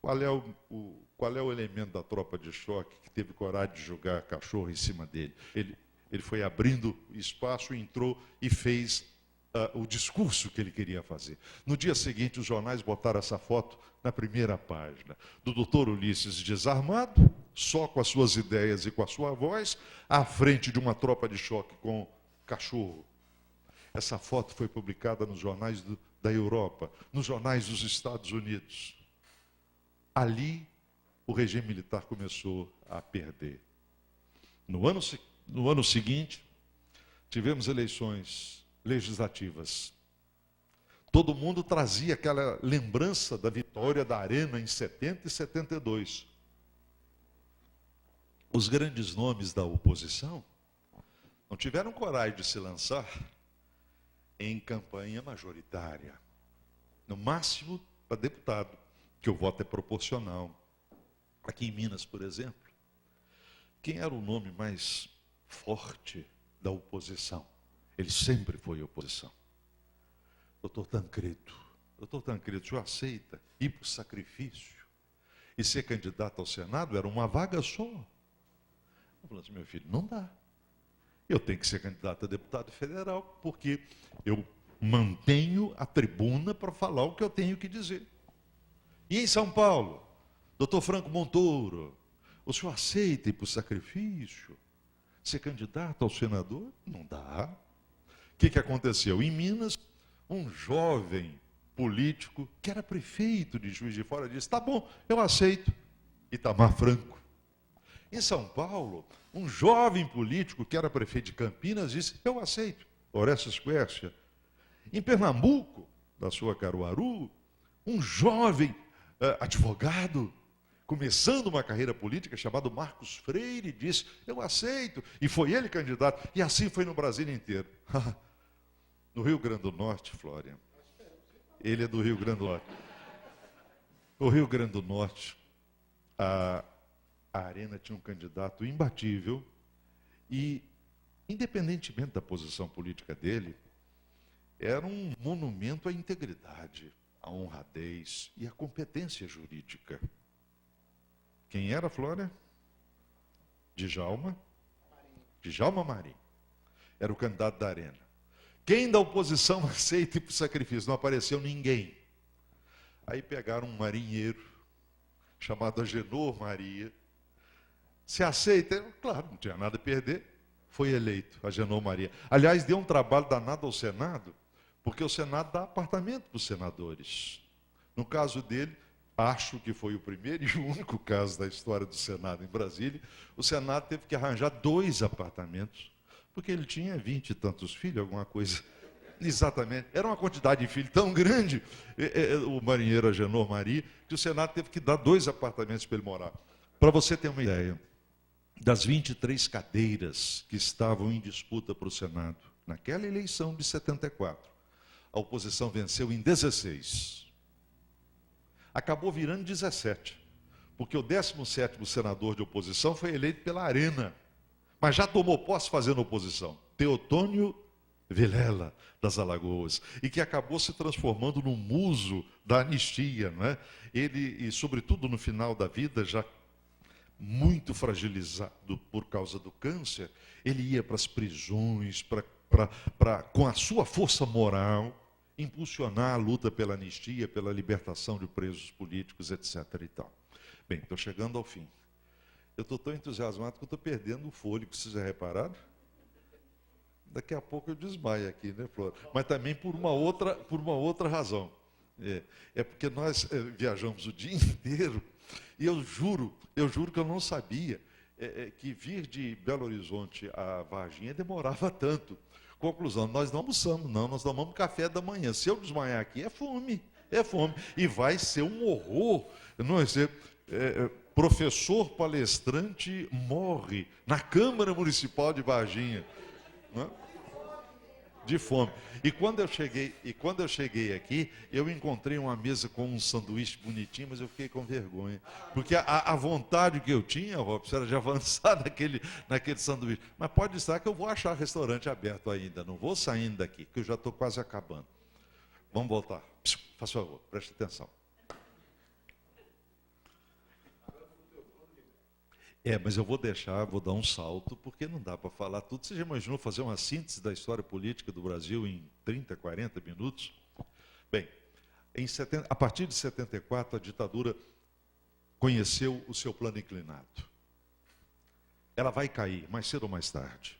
Qual é o elemento da tropa de choque que teve coragem de jogar cachorro em cima dele? Ele foi abrindo espaço, entrou e fez o discurso que ele queria fazer. No dia seguinte, os jornais botaram essa foto na primeira página, do doutor Ulisses desarmado, só com as suas ideias e com a sua voz, à frente de uma tropa de choque com cachorro. Essa foto foi publicada nos jornais da Europa, nos jornais dos Estados Unidos. Ali, o regime militar começou a perder. No ano seguinte, tivemos eleições legislativas. Todo mundo trazia aquela lembrança da vitória da Arena em 70 e 72. Os grandes nomes da oposição não tiveram coragem de se lançar em campanha majoritária. No máximo, para deputado, que o voto é proporcional. Aqui em Minas, por exemplo, quem era o nome mais forte da oposição? Ele sempre foi oposição. Doutor Tancredo. Doutor Tancredo, o senhor aceita ir para o sacrifício e ser candidato ao Senado? Era uma vaga só. Eu falei assim, meu filho, não dá. Eu tenho que ser candidato a deputado federal, porque eu mantenho a tribuna para falar o que eu tenho que dizer. E em São Paulo, doutor Franco Montoro, o senhor aceita ir para o sacrifício? Ser candidato ao senador? Não dá. O que aconteceu? Em Minas, um jovem político, que era prefeito de Juiz de Fora, disse, tá bom, eu aceito. Itamar Franco. Em São Paulo, um jovem político, que era prefeito de Campinas, disse, eu aceito. Orestes Quércia. Em Pernambuco, da sua Caruaru, um jovem advogado, começando uma carreira política, chamado Marcos Freire, disse, eu aceito. E foi ele candidato. E assim foi no Brasil inteiro. No Rio Grande do Norte, Flória. Ele é do Rio Grande do Norte. No Rio Grande do Norte, a Arena tinha um candidato imbatível e, independentemente da posição política dele, era um monumento à integridade, à honradez e à competência jurídica. Quem era, Flória? Djalma Marim. Era o candidato da Arena. Quem da oposição aceita ir para o sacrifício? Não apareceu ninguém. Aí pegaram um marinheiro, chamado Agenor Maria. Se aceita? Claro, não tinha nada a perder. Foi eleito, Agenor Maria. Aliás, deu um trabalho danado ao Senado, porque o Senado dá apartamento para os senadores. No caso dele, acho que foi o primeiro e o único caso da história do Senado em Brasília, o Senado teve que arranjar 2 apartamentos, porque ele tinha 20 e tantos filhos, alguma coisa. Exatamente. Era uma quantidade de filhos tão grande, o marinheiro Agenor Maria, que o Senado teve que dar 2 apartamentos para ele morar. Para você ter uma ideia, das 23 cadeiras que estavam em disputa para o Senado, naquela eleição de 74, a oposição venceu em 16. Acabou virando 17, porque o 17º senador de oposição foi eleito pela Arena, mas já tomou posse fazendo oposição, Teotônio Vilela, das Alagoas, e que acabou se transformando no muso da anistia, não é? Ele, e sobretudo no final da vida, já muito fragilizado por causa do câncer, ele ia para as prisões, com a sua força moral, impulsionar a luta pela anistia, pela libertação de presos políticos, etc. e tal. Bem, estou chegando ao fim. Eu estou tão entusiasmado que eu estou perdendo o fôlego, vocês já repararam? Daqui a pouco eu desmaio aqui, né, Flor? Mas também por uma outra razão. É porque nós viajamos o dia inteiro e eu juro que eu não sabia que vir de Belo Horizonte a Varginha demorava tanto. Conclusão, nós não almoçamos, não, nós tomamos café da manhã. Se eu desmaiar aqui, é fome. E vai ser um horror. Não vai ser, professor palestrante morre na Câmara Municipal de Varginha. Não é? de fome. E quando eu cheguei aqui, eu encontrei uma mesa com um sanduíche bonitinho, mas eu fiquei com vergonha. Porque a vontade que eu tinha, Robson, era de avançar naquele sanduíche. Mas pode estar que eu vou achar restaurante aberto ainda. Não vou saindo daqui, que eu já estou quase acabando. Vamos voltar. Faz favor, preste atenção. Mas eu vou dar um salto, porque não dá para falar tudo. Você já imaginou fazer uma síntese da história política do Brasil em 30, 40 minutos? Bem, a partir de 74, a ditadura conheceu o seu plano inclinado. Ela vai cair, mais cedo ou mais tarde.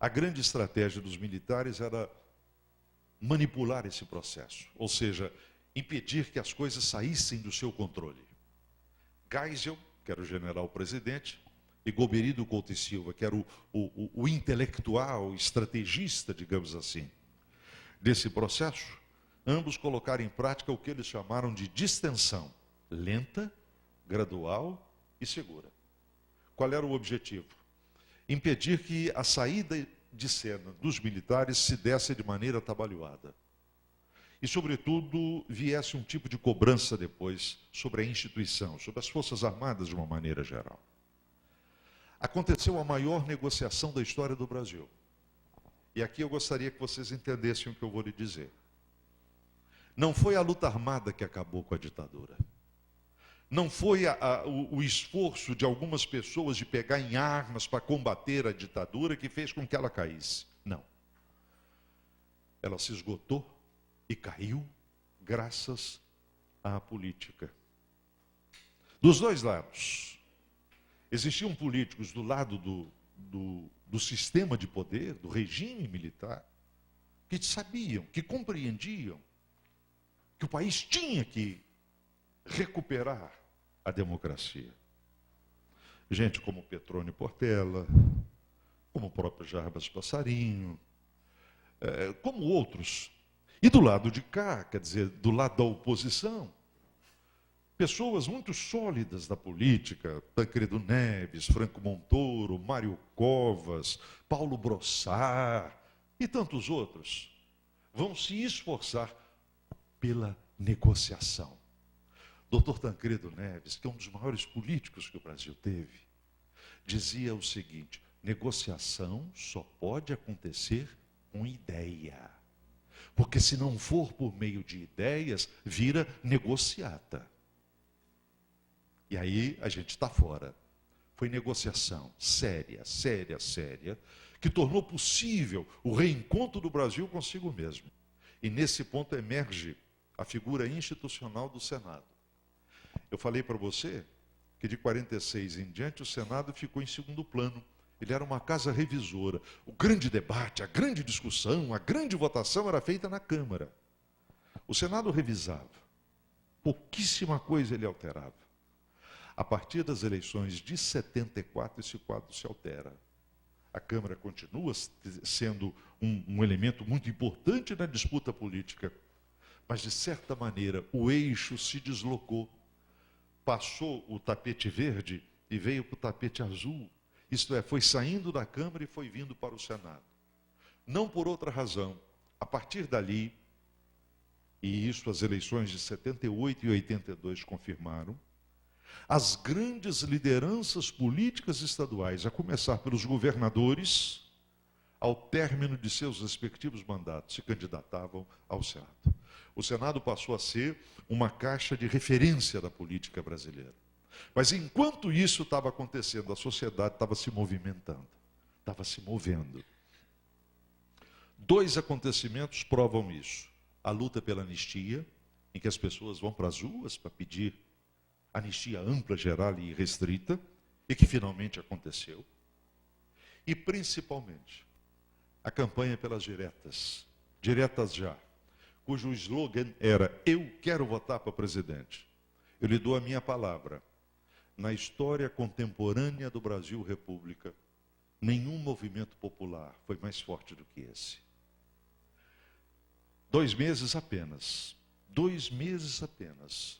A grande estratégia dos militares era manipular esse processo, ou seja, impedir que as coisas saíssem do seu controle. Geisel, que era o general-presidente, e Goberido Couto e Silva, que era o intelectual, estrategista, digamos assim, desse processo, ambos colocaram em prática o que eles chamaram de distensão, lenta, gradual e segura. Qual era o objetivo? Impedir que a saída de cena dos militares se desse de maneira atabalhoada. E, sobretudo, viesse um tipo de cobrança depois sobre a instituição, sobre as Forças Armadas de uma maneira geral. Aconteceu a maior negociação da história do Brasil. E aqui eu gostaria que vocês entendessem o que eu vou lhe dizer. Não foi a luta armada que acabou com a ditadura. Não foi o esforço de algumas pessoas de pegar em armas para combater a ditadura que fez com que ela caísse. Não. Ela se esgotou e caiu graças à política. Dos dois lados. Existiam políticos do lado do sistema de poder, do regime militar, que sabiam, que compreendiam que o país tinha que recuperar a democracia. Gente como Petrônio Portela, como o próprio Jarbas Passarinho, como outros. E do lado de cá, quer dizer, do lado da oposição, pessoas muito sólidas da política, Tancredo Neves, Franco Montoro, Mário Covas, Paulo Brossard e tantos outros, vão se esforçar pela negociação. Dr. Tancredo Neves, que é um dos maiores políticos que o Brasil teve, dizia o seguinte: negociação só pode acontecer com ideia. Porque se não for por meio de ideias, vira negociata. E aí a gente está fora. Foi negociação séria, que tornou possível o reencontro do Brasil consigo mesmo. E nesse ponto emerge a figura institucional do Senado. Eu falei para você que de 46 em diante o Senado ficou em segundo plano. Ele era uma casa revisora. O grande debate, a grande discussão, a grande votação era feita na Câmara. O Senado revisava. Pouquíssima coisa ele alterava. A partir das eleições de 74, esse quadro se altera. A Câmara continua sendo um elemento muito importante na disputa política, mas, de certa maneira, o eixo se deslocou. Passou o tapete verde e veio para o tapete azul. Isto é, foi saindo da Câmara e foi vindo para o Senado. Não por outra razão. A partir dali, e isso as eleições de 78 e 82 confirmaram, as grandes lideranças políticas estaduais, a começar pelos governadores, ao término de seus respectivos mandatos, se candidatavam ao Senado. O Senado passou a ser uma caixa de referência da política brasileira. Mas enquanto isso estava acontecendo, a sociedade estava se movimentando, estava se movendo. Dois acontecimentos provam isso. A luta pela anistia, em que as pessoas vão para as ruas para pedir anistia ampla, geral e restrita, e que finalmente aconteceu. E principalmente, a campanha pelas diretas já, cujo slogan era: eu quero votar para presidente. Eu lhe dou a minha palavra. Na história contemporânea do Brasil República, nenhum movimento popular foi mais forte do que esse. 2 meses apenas. 2 meses apenas.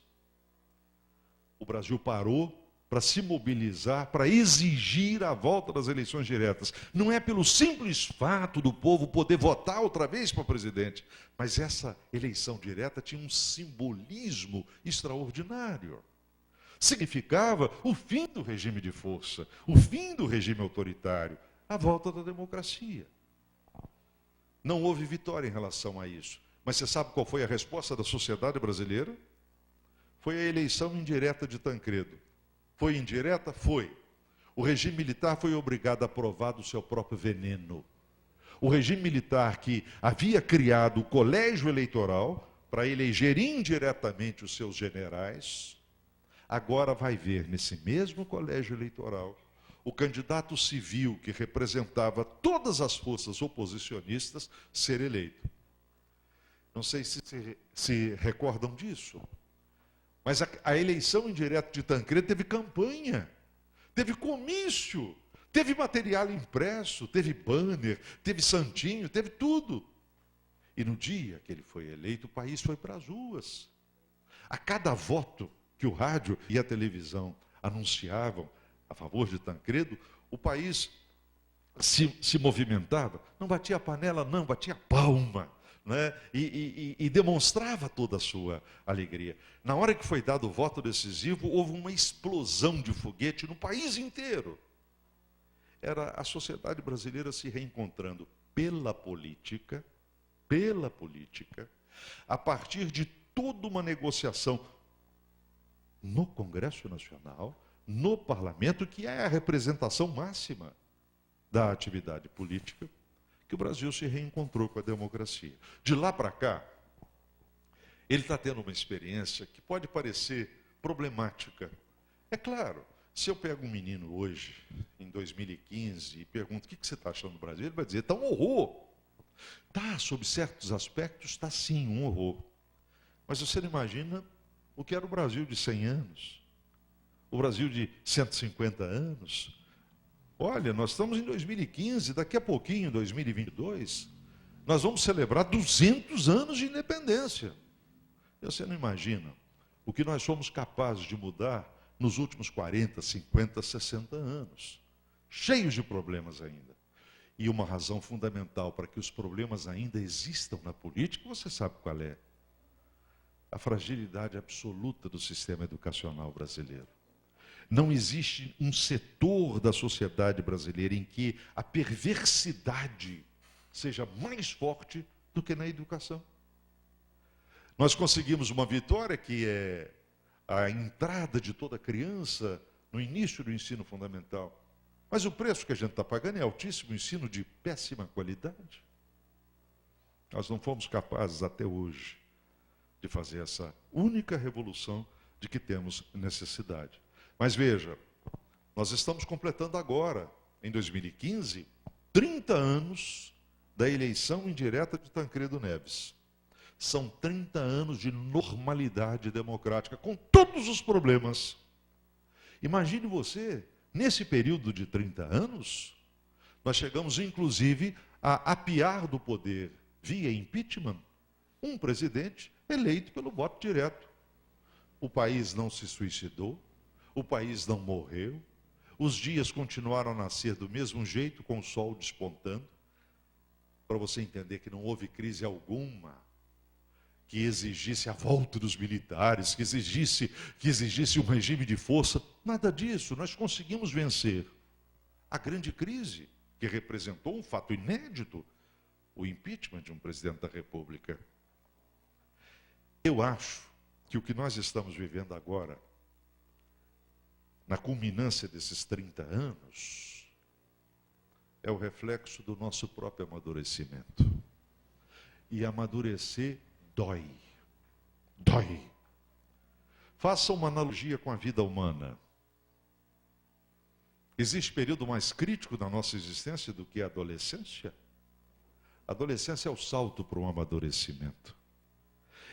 O Brasil parou para se mobilizar, para exigir a volta das eleições diretas. Não é pelo simples fato do povo poder votar outra vez para presidente, mas essa eleição direta tinha um simbolismo extraordinário. Significava o fim do regime de força, o fim do regime autoritário, a volta da democracia. Não houve vitória em relação a isso. Mas você sabe qual foi a resposta da sociedade brasileira? Foi a eleição indireta de Tancredo. Foi indireta? Foi. O regime militar foi obrigado a provar do seu próprio veneno. O regime militar que havia criado o colégio eleitoral para eleger indiretamente os seus generais, agora vai ver nesse mesmo colégio eleitoral o candidato civil que representava todas as forças oposicionistas ser eleito. Não sei se recordam disso, mas a eleição indireta de Tancredo teve campanha, teve comício, teve material impresso, teve banner, teve santinho, teve tudo. E no dia que ele foi eleito, o país foi para as ruas. A cada voto que o rádio e a televisão anunciavam a favor de Tancredo, o país se movimentava, não batia a panela não, batia a palma, né? E demonstrava toda a sua alegria. Na hora que foi dado o voto decisivo, houve uma explosão de foguete no país inteiro. Era a sociedade brasileira se reencontrando pela política, a partir de toda uma negociação no Congresso Nacional, no Parlamento, que é a representação máxima da atividade política, que o Brasil se reencontrou com a democracia. De lá para cá, ele está tendo uma experiência que pode parecer problemática. É claro, se eu pego um menino hoje, em 2015, e pergunto o que você está achando do Brasil, ele vai dizer, está um horror. Está, sob certos aspectos, está sim um horror. Mas você não imagina o que era o Brasil de 100 anos, o Brasil de 150 anos. Olha, nós estamos em 2015, daqui a pouquinho, em 2022, nós vamos celebrar 200 anos de independência. Você não imagina o que nós somos capazes de mudar nos últimos 40, 50, 60 anos. Cheios de problemas ainda. E uma razão fundamental para que os problemas ainda existam na política, você sabe qual é? A fragilidade absoluta do sistema educacional brasileiro. Não existe um setor da sociedade brasileira em que a perversidade seja mais forte do que na educação. Nós conseguimos uma vitória que é a entrada de toda criança no início do ensino fundamental. Mas o preço que a gente está pagando é altíssimo, ensino de péssima qualidade. Nós não fomos capazes até hoje de fazer essa única revolução de que temos necessidade. Mas veja, nós estamos completando agora, em 2015, 30 anos da eleição indireta de Tancredo Neves. São 30 anos de normalidade democrática, com todos os problemas. Imagine você, nesse período de 30 anos, nós chegamos inclusive a apiar do poder, via impeachment, um presidente eleito pelo voto direto. O país não se suicidou, o país não morreu, os dias continuaram a nascer do mesmo jeito, com o sol despontando, para você entender que não houve crise alguma que exigisse a volta dos militares, que exigisse um regime de força. Nada disso, nós conseguimos vencer a grande crise, que representou um fato inédito, o impeachment de um presidente da República. Eu acho que o que nós estamos vivendo agora, na culminância desses 30 anos, é o reflexo do nosso próprio amadurecimento. E amadurecer dói. Dói. Faça uma analogia com a vida humana. Existe período mais crítico da nossa existência do que a adolescência? A adolescência é o salto para um amadurecimento.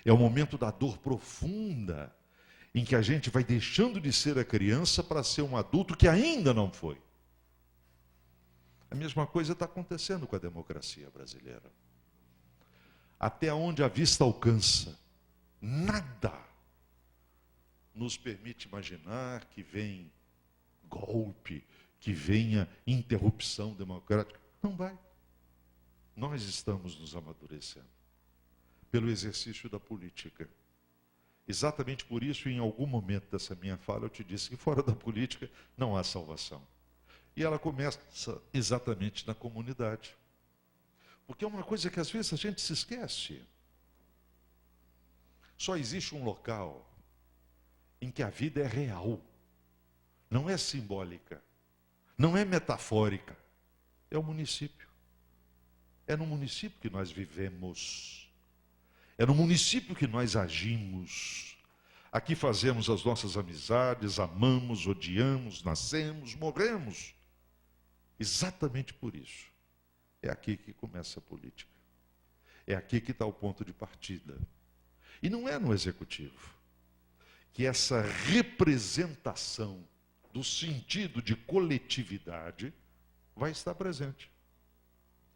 É o momento da dor profunda, em que a gente vai deixando de ser a criança para ser um adulto que ainda não foi. A mesma coisa está acontecendo com a democracia brasileira. Até onde a vista alcança, nada nos permite imaginar que vem golpe, que venha interrupção democrática. Não vai. Nós estamos nos amadurecendo pelo exercício da política. Exatamente por isso, em algum momento dessa minha fala, eu te disse que fora da política não há salvação. E ela começa exatamente na comunidade. Porque é uma coisa que às vezes a gente se esquece. Só existe um local em que a vida é real. Não é simbólica. Não é metafórica. É o município. É no município que nós vivemos. É no município que nós agimos. Aqui fazemos as nossas amizades, amamos, odiamos, nascemos, morremos. Exatamente por isso. É aqui que começa a política. É aqui que está o ponto de partida. E não é no executivo que essa representação do sentido de coletividade vai estar presente.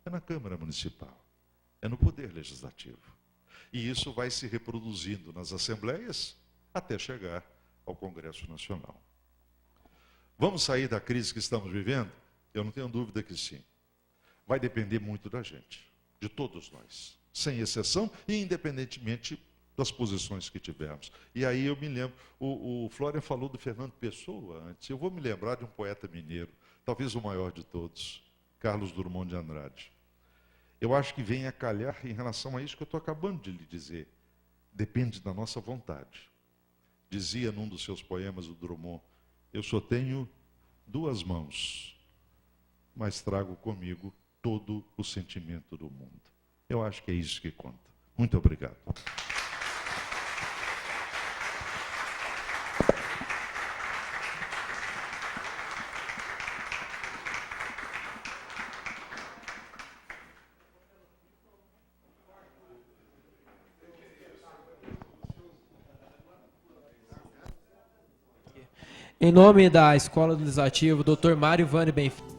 É na Câmara Municipal. É no Poder Legislativo. E isso vai se reproduzindo nas assembleias até chegar ao Congresso Nacional. Vamos sair da crise que estamos vivendo? Eu não tenho dúvida que sim. Vai depender muito da gente, de todos nós, sem exceção e independentemente das posições que tivermos. E aí eu me lembro, o Florian falou do Fernando Pessoa antes, eu vou me lembrar de um poeta mineiro, talvez o maior de todos, Carlos Drummond de Andrade. Eu acho que vem a calhar em relação a isso que eu estou acabando de lhe dizer. Depende da nossa vontade. Dizia num dos seus poemas o Drummond, eu só tenho 2 mãos, mas trago comigo todo o sentimento do mundo. Eu acho que é isso que conta. Muito obrigado. Em nome da Escola Legislativa, Dr. Mário Vane Benfica.